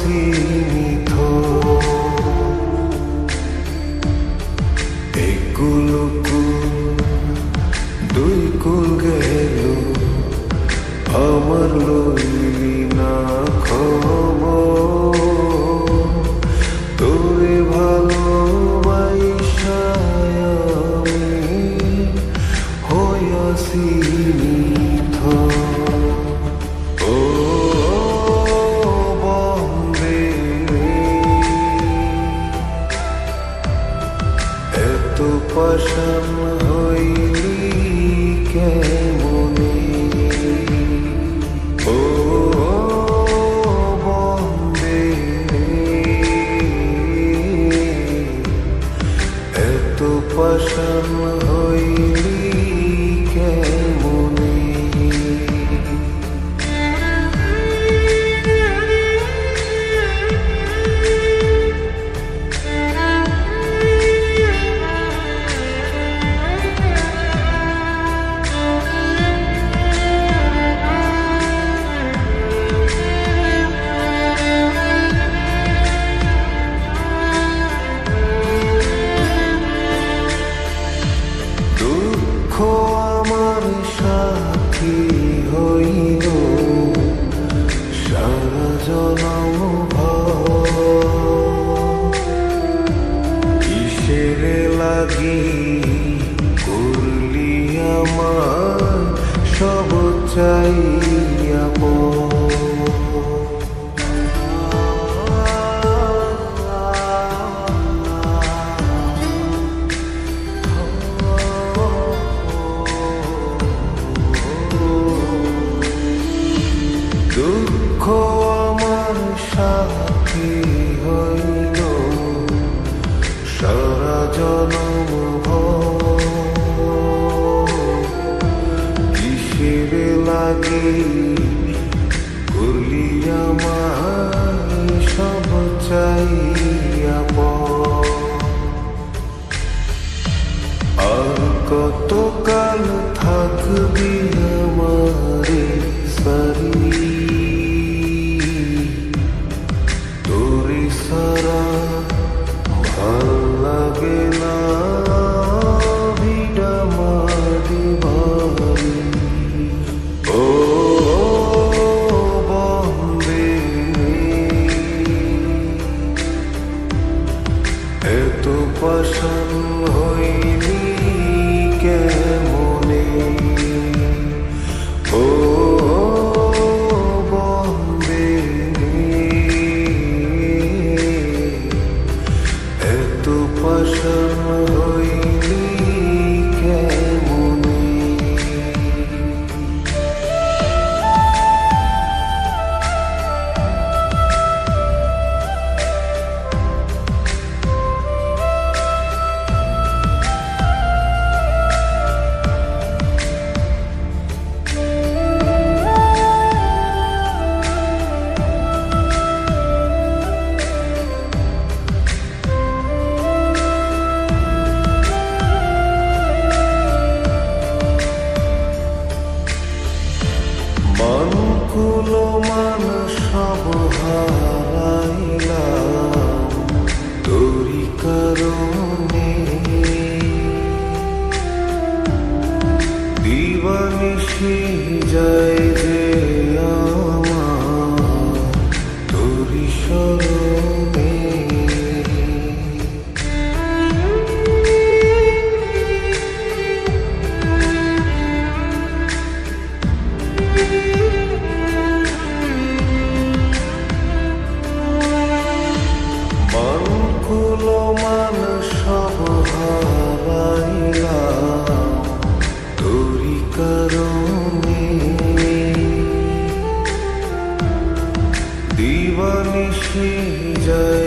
সীমিত এগুলো দুই কুল গেল আমার লইলি না খবর তোরে ভালোবাসায় আমি হইয়াছি নিথ ও বন্দে এত পাষাণ হইলি কেমনে ও বন্দে এত পাষাণ হইলি কেমনে দুঃখ আমার সাথী হইল সারা জনম কিসের লাগি করলি আমার সব চাইয়া দুঃখ আমার সাথী হইল সারা জনম কিসের লাগে করলি আমার সব চাইয়া আর কতকাল থাকবি আমারে সারি তোরে সারা ভাল লাগে না ভিড়া মারি বাড়ি ও বন্দে এত পাষাণ হইলি কেমনে ও বন্দে এত পাষাণ হইলি কেমনে মনকুলো মান সব হারাইলাম তোরি কারণে দিবানিশি যায় যে আমার তোরি স্মরণে মনকুলো মান সব হারাইলাম তোরি কারণে দিবানিশি যায়